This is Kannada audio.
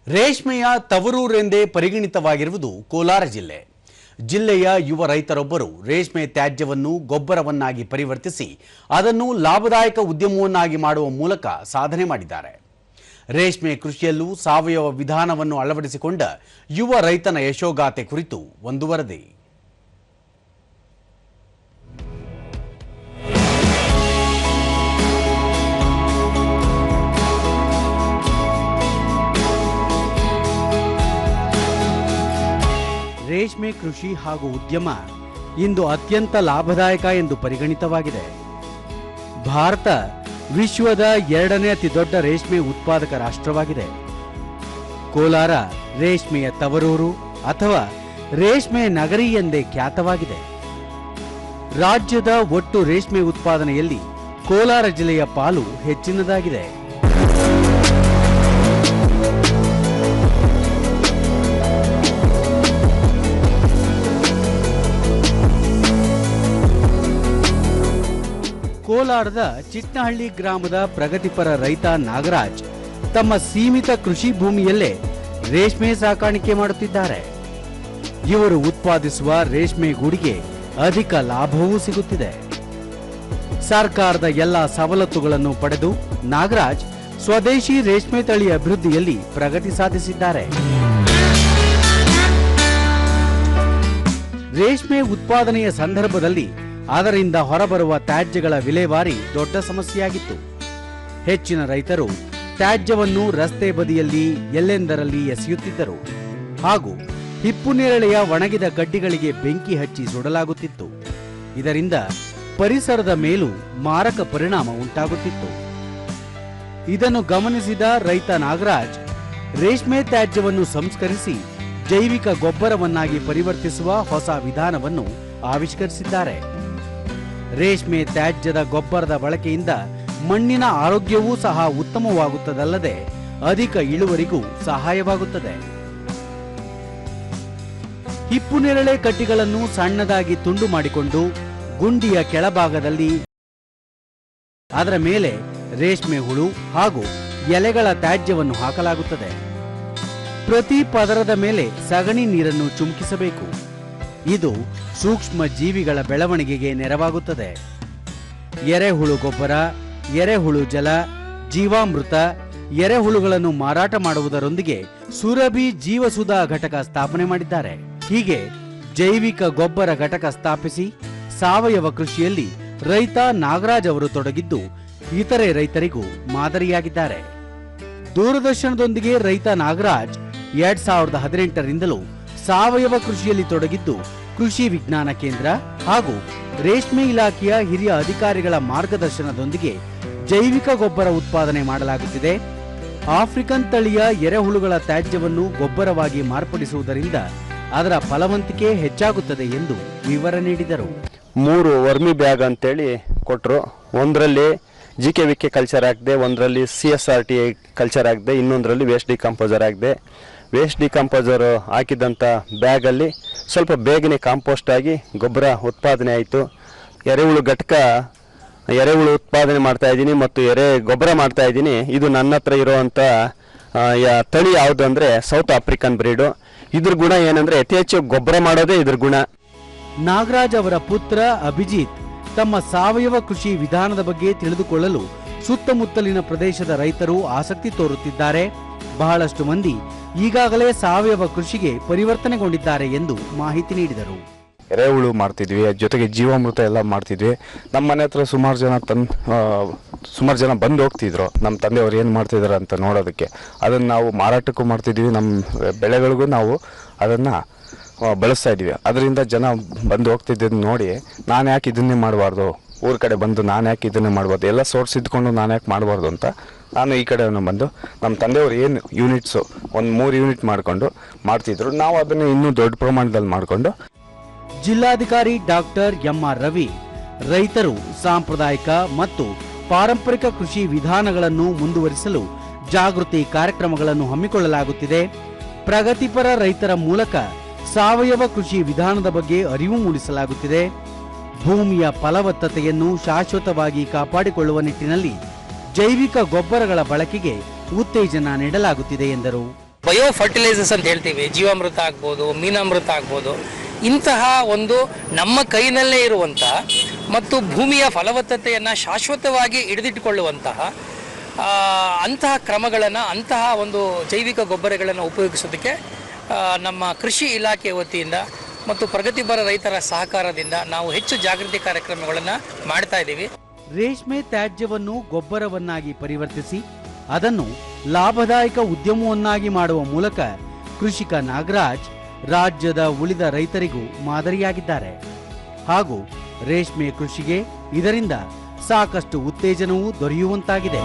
ರೇಷ್ಮೆಯ ತವರೂರೆಂದೇ ಪರಿಗಣಿತವಾಗಿರುವುದು ಕೋಲಾರ ಜಿಲ್ಲೆ. ಜಿಲ್ಲೆಯ ಯುವ ರೈತರೊಬ್ಬರು ರೇಷ್ಮೆ ತ್ಯಾಜ್ಯವನ್ನು ಗೊಬ್ಬರವನ್ನಾಗಿ ಪರಿವರ್ತಿಸಿ ಅದನ್ನು ಲಾಭದಾಯಕ ಉದ್ಯಮವನ್ನಾಗಿ ಮಾಡುವ ಮೂಲಕ ಸಾಧನೆ ಮಾಡಿದ್ದಾರೆ. ರೇಷ್ಮೆ ಕೃಷಿಯಲ್ಲೂ ಸಾವಯವ ವಿಧಾನವನ್ನು ಅಳವಡಿಸಿಕೊಂಡ ಯುವ ರೈತನ ಯಶೋಗಾಥೆ ಕುರಿತು ಒಂದು ವರದಿ. ರೇಷ್ಮೆ ಕೃಷಿ ಹಾಗೂ ಉದ್ಯಮ ಇಂದು ಅತ್ಯಂತ ಲಾಭದಾಯಕ ಎಂದು ಪರಿಗಣಿತವಾಗಿದೆ. ಭಾರತ ವಿಶ್ವದ 2ನೇ ಅತಿ ದೊಡ್ಡ ರೇಷ್ಮೆ ಉತ್ಪಾದಕ ರಾಷ್ಟ್ರವಾಗಿದೆ. ಕೋಲಾರ ರೇಷ್ಮೆಯ ತವರೂರು ಅಥವಾ ರೇಷ್ಮೆ ನಗರಿ ಎಂದೇ ಖ್ಯಾತವಾಗಿದೆ. ರಾಜ್ಯದ ಒಟ್ಟು ರೇಷ್ಮೆ ಉತ್ಪಾದನೆಯಲ್ಲಿ ಕೋಲಾರ ಜಿಲ್ಲೆಯ ಪಾಲು ಹೆಚ್ಚಿನದಾಗಿದೆ. ಕೋಲಾರದ ಚಿಟ್ನಹಳ್ಳಿ ಗ್ರಾಮದ ಪ್ರಗತಿಪರ ರೈತ ನಾಗರಾಜ್ ತಮ್ಮ ಸೀಮಿತ ಕೃಷಿ ಭೂಮಿಯಲ್ಲೇ ರೇಷ್ಮೆ ಸಾಕಾಣಿಕೆ ಮಾಡುತ್ತಿದ್ದಾರೆ. ಇವರು ಉತ್ಪಾದಿಸುವ ರೇಷ್ಮೆ ಗೂಡಿಗೆ ಅಧಿಕ ಲಾಭವೂ ಸಿಗುತ್ತಿದೆ. ಸರ್ಕಾರದ ಎಲ್ಲ ಸವಲತ್ತುಗಳನ್ನು ಪಡೆದು ನಾಗರಾಜ್ ಸ್ವದೇಶಿ ರೇಷ್ಮೆ ತಳಿ ಅಭಿವೃದ್ಧಿಯಲ್ಲಿ ಪ್ರಗತಿ ಸಾಧಿಸಿದ್ದಾರೆ. ರೇಷ್ಮೆ ಉತ್ಪಾದನೆಯ ಸಂದರ್ಭದಲ್ಲಿ ಅದರಿಂದ ಹೊರಬರುವ ತ್ಯಾಜ್ಯಗಳ ವಿಲೇವಾರಿ ದೊಡ್ಡ ಸಮಸ್ಯೆಯಾಗಿತ್ತು. ಹೆಚ್ಚಿನ ರೈತರು ತ್ಯಾಜ್ಯವನ್ನು ರಸ್ತೆ ಬದಿಯಲ್ಲಿ ಎಲ್ಲೆಂದರಲ್ಲಿ ಎಸೆಯುತ್ತಿದ್ದರು ಹಾಗೂ ಹಿಪ್ಪುನೇರಳೆಯ ಒಣಗಿದ ಕಡ್ಡಿಗಳಿಗೆ ಬೆಂಕಿ ಹಚ್ಚಿ ಸುಡಲಾಗುತ್ತಿತ್ತು. ಇದರಿಂದ ಪರಿಸರದ ಮೇಲೂ ಮಾರಕ ಪರಿಣಾಮ ಉಂಟಾಗುತ್ತಿತ್ತು. ಇದನ್ನು ಗಮನಿಸಿದ ರೈತ ನಾಗರಾಜ್ ರೇಷ್ಮೆ ತ್ಯಾಜ್ಯವನ್ನು ಸಂಸ್ಕರಿಸಿ ಜೈವಿಕ ಗೊಬ್ಬರವನ್ನಾಗಿ ಪರಿವರ್ತಿಸುವ ಹೊಸ ವಿಧಾನವನ್ನು ಆವಿಷ್ಕರಿಸಿದ್ದಾರೆ. ರೇಷ್ಮೆ ತ್ಯಾಜ್ಯದ ಗೊಬ್ಬರದ ಬಳಕೆಯಿಂದ ಮಣ್ಣಿನ ಆರೋಗ್ಯವೂ ಸಹ ಉತ್ತಮವಾಗುತ್ತದಲ್ಲದೆ ಅಧಿಕ ಇಳುವರಿಗೂ ಸಹಾಯವಾಗುತ್ತದೆ. ಹಿಪ್ಪುನೇರಳೆ ಕಡ್ಡಿಗಳನ್ನು ಸಣ್ಣದಾಗಿ ತುಂಡು ಮಾಡಿಕೊಂಡು ಗುಂಡಿಯ ಕೆಳಭಾಗದಲ್ಲಿ ಅದರ ಮೇಲೆ ರೇಷ್ಮೆ ಹುಳು ಹಾಗೂ ಎಲೆಗಳ ತ್ಯಾಜ್ಯವನ್ನು ಹಾಕಲಾಗುತ್ತದೆ. ಪ್ರತಿ ಪದರದ ಮೇಲೆ ಸಗಣಿ ನೀರನ್ನು ಚುಮುಕಿಸಬೇಕು. ಇದು ಸೂಕ್ಷ್ಮ ಜೀವಿಗಳ ಬೆಳವಣಿಗೆಗೆ ನೆರವಾಗುತ್ತದೆ. ಎರೆಹುಳು ಗೊಬ್ಬರ, ಎರೆಹುಳು ಜಲ, ಜೀವಾಮೃತ, ಎರೆಹುಳುಗಳನ್ನು ಮಾರಾಟ ಮಾಡುವುದರೊಂದಿಗೆ ಸುರಭಿ ಜೀವಸುಧಾ ಘಟಕ ಸ್ಥಾಪನೆ ಮಾಡಿದ್ದಾರೆ. ಹೀಗೆ ಜೈವಿಕ ಗೊಬ್ಬರ ಘಟಕ ಸ್ಥಾಪಿಸಿ ಸಾವಯವ ಕೃಷಿಯಲ್ಲಿ ರೈತ ನಾಗರಾಜ್ ಅವರು ತೊಡಗಿದ್ದು ಇತರೆ ರೈತರಿಗೂ ಮಾದರಿಯಾಗಿದ್ದಾರೆ. ದೂರದರ್ಶನದೊಂದಿಗೆ ರೈತ ನಾಗರಾಜ್ 2018ರಿಂದಲೂ ಸಾವಯವ ಕೃಷಿಯಲ್ಲಿ ತೊಡಗಿದ್ದು ಕೃಷಿ ವಿಜ್ಞಾನ ಕೇಂದ್ರ ಹಾಗೂ ರೇಷ್ಮೆ ಇಲಾಖೆಯ ಹಿರಿಯ ಅಧಿಕಾರಿಗಳ ಮಾರ್ಗದರ್ಶನದೊಂದಿಗೆ ಜೈವಿಕ ಗೊಬ್ಬರ ಉತ್ಪಾದನೆ ಮಾಡಲಾಗುತ್ತಿದೆ. ಆಫ್ರಿಕನ್ ತಳಿಯ ಎರೆಹುಳುಗಳ ತ್ಯಾಜ್ಯವನ್ನು ಗೊಬ್ಬರವಾಗಿ ಮಾರ್ಪಡಿಸುವುದರಿಂದ ಅದರ ಫಲವಂತಿಕೆ ಹೆಚ್ಚಾಗುತ್ತದೆ ಎಂದು ವಿವರ ನೀಡಿದರು. 3 ವರ್ಮಿ ಬ್ಯಾಗ್ ಅಂತೇಳಿ ಕೊಟ್ಟರು. ಒಂದರಲ್ಲಿ GKVK ಕಲ್ಚರ್ ಹಾಕಿದೆ, ಒಂದರಲ್ಲಿ CSRT ಕಲ್ಚರ್ ಹಾಕಿದೆ, ಇನ್ನೊಂದರಲ್ಲಿ ವೇಸ್ಟ್ ಡಿಕಂಪೋಸರ್ ಹಾಕಿದೆ. ವೇಸ್ಟ್ ಡಿಕಂಪೋಸರ್ ಹಾಕಿದಂಥ ಬ್ಯಾಗಲ್ಲಿ ಸ್ವಲ್ಪ ಬೇಗನೆ ಕಾಂಪೋಸ್ಟ್ ಆಗಿ ಗೊಬ್ಬರ ಉತ್ಪಾದನೆ ಆಯಿತು. ಎರೆಹುಳು ಘಟಕ ಎರೆಹುಳು ಉತ್ಪಾದನೆ ಮಾಡ್ತಾ ಇದ್ದೀನಿ ಮತ್ತು ಎರೆ ಗೊಬ್ಬರ ಮಾಡ್ತಾ ಇದ್ದೀನಿ. ಇದು ನನ್ನ ಹತ್ರ ಇರುವಂಥ ತಳಿ ಯಾವುದು ಅಂದರೆ ಸೌತ್ ಆಫ್ರಿಕನ್ ಬ್ರೀಡು. ಇದ್ರ ಗುಣ ಏನಂದರೆ ಅತಿ ಹೆಚ್ಚು ಗೊಬ್ಬರ ಮಾಡೋದೇ ಇದ್ರ ಗುಣ. ನಾಗರಾಜ್ ಅವರ ಪುತ್ರ ಅಭಿಜಿತ್ ತಮ್ಮ ಸಾವಯವ ಕೃಷಿ ವಿಧಾನದ ಬಗ್ಗೆ ತಿಳಿದುಕೊಳ್ಳಲು ಸುತ್ತಮುತ್ತಲಿನ ಪ್ರದೇಶದ ರೈತರು ಆಸಕ್ತಿ ತೋರುತ್ತಿದ್ದಾರೆ. ಬಹಳಷ್ಟು ಮಂದಿ ಈಗಾಗಲೇ ಸಾವಯವ ಕೃಷಿಗೆ ಪರಿವರ್ತನೆಗೊಂಡಿದ್ದಾರೆ ಎಂದು ಮಾಹಿತಿ ನೀಡಿದರು. ಎರೆಹುಳು ಮಾಡ್ತಿದ್ವಿ, ಜೊತೆಗೆ ಜೀವಾಮೃತ ಎಲ್ಲ ಮಾಡ್ತಿದ್ವಿ. ನಮ್ಮ ಮನೆ ಹತ್ರ ಸುಮಾರು ಜನ ಬಂದು ಹೋಗ್ತಿದ್ರು ನಮ್ಮ ತಂದೆಯವರು ಏನು ಮಾಡ್ತಿದ್ದಾರೆ ಅಂತ ನೋಡೋದಕ್ಕೆ. ಅದನ್ನು ನಾವು ಮಾರಾಟಕ್ಕೂ ಮಾಡ್ತಿದ್ವಿ, ನಮ್ಮ ಬೆಳೆಗಳಿಗೂ ನಾವು ಅದನ್ನು ಬಳಸ್ತಾ ಇದ್ವಿ. ಅದರಿಂದ ಜನ ಬಂದು ಹೋಗ್ತಿದ್ದನ್ನು ನೋಡಿ ನಾನು ಯಾಕೆ ಇದನ್ನೇ ಮಾಡಬಾರ್ದು, ಊರ ಕಡೆ ಬಂದು ನಾನು ಯಾಕೆ ಇದನ್ನೇ ಮಾಡ್ಬಾರ್ದು, ಎಲ್ಲ ಸೋರ್ಸ್ ಇದ್ಕೊಂಡು ನಾನು ಯಾಕೆ ಮಾಡಬಾರ್ದು ಅಂತ ನಾನು ಈ ಕಡೆ ಬಂದು ನಮ್ಮ ತಂದೆಯವರು ಏನು ಯೂನಿಟ್ಸು ಒಂದು 3 ಯೂನಿಟ್ ಮಾಡಿಕೊಂಡು ಮಾಡ್ತಿದ್ರು. ನಾವು ಅದನ್ನು ಇನ್ನೂ ದೊಡ್ಡ ಪ್ರಮಾಣದಲ್ಲಿ ಮಾಡಿಕೊಂಡು. ಜಿಲ್ಲಾಧಿಕಾರಿ ಡಾಕ್ಟರ್ MR ರವಿ ರೈತರು ಸಾಂಪ್ರದಾಯಿಕ ಮತ್ತು ಪಾರಂಪರಿಕ ಕೃಷಿ ವಿಧಾನಗಳನ್ನು ಮುಂದುವರಿಸಲು ಜಾಗೃತಿ ಕಾರ್ಯಕ್ರಮಗಳನ್ನು ಹಮ್ಮಿಕೊಳ್ಳಲಾಗುತ್ತಿದೆ. ಪ್ರಗತಿಪರ ರೈತರ ಮೂಲಕ ಸಾವಯವ ಕೃಷಿ ವಿಧಾನದ ಬಗ್ಗೆ ಅರಿವು ಮೂಡಿಸಲಾಗುತ್ತಿದೆ. ಭೂಮಿಯ ಫಲವತ್ತತೆಯನ್ನು ಶಾಶ್ವತವಾಗಿ ಕಾಪಾಡಿಕೊಳ್ಳುವ ನಿಟ್ಟಿನಲ್ಲಿ ಜೈವಿಕ ಗೊಬ್ಬರಗಳ ಬಳಕೆಗೆ ಉತ್ತೇಜನ ನೀಡಲಾಗುತ್ತಿದೆ ಎಂದರು. ಬಯೋ ಫರ್ಟಿಲೈಸರ್ಸ್ ಅಂತ ಹೇಳ್ತೀವಿ, ಜೀವಾಮೃತ ಆಗ್ಬೋದು, ಮೀನಾಮೃತ ಆಗ್ಬೋದು, ಇಂತಹ ಒಂದು ನಮ್ಮ ಕೈನಲ್ಲೇ ಇರುವಂತಹ ಮತ್ತು ಭೂಮಿಯ ಫಲವತ್ತತೆಯನ್ನು ಶಾಶ್ವತವಾಗಿ ಹಿಡಿದಿಟ್ಟುಕೊಳ್ಳುವಂತಹ ಅಂತಹ ಕ್ರಮಗಳನ್ನು, ಅಂತಹ ಒಂದು ಜೈವಿಕ ಗೊಬ್ಬರಗಳನ್ನು ಉಪಯೋಗಿಸೋದಕ್ಕೆ ನಮ್ಮ ಕೃಷಿ ಇಲಾಖೆ ವತಿಯಿಂದ ಮತ್ತು ಪ್ರಗತಿಪರ ರೈತರ ಸಹಕಾರದಿಂದ ನಾವು ಹೆಚ್ಚು ಜಾಗೃತಿ ಕಾರ್ಯಕ್ರಮಗಳನ್ನು ಮಾಡ್ತಾ ಇದ್ದೀವಿ. ರೇಷ್ಮೆ ತ್ಯಾಜ್ಯವನ್ನು ಗೊಬ್ಬರವನ್ನಾಗಿ ಪರಿವರ್ತಿಸಿ ಅದನ್ನು ಲಾಭದಾಯಕ ಉದ್ಯಮವನ್ನಾಗಿ ಮಾಡುವ ಮೂಲಕ ಕೃಷಿಕ ನಾಗರಾಜ್ ರಾಜ್ಯದ ಉಳಿದ ರೈತರಿಗೂ ಮಾದರಿಯಾಗಿದ್ದಾರೆ. ಹಾಗೂ ರೇಷ್ಮೆ ಕೃಷಿಗೆ ಇದರಿಂದ ಸಾಕಷ್ಟು ಉತ್ತೇಜನವೂ ದೊರೆಯುವಂತಾಗಿದೆ.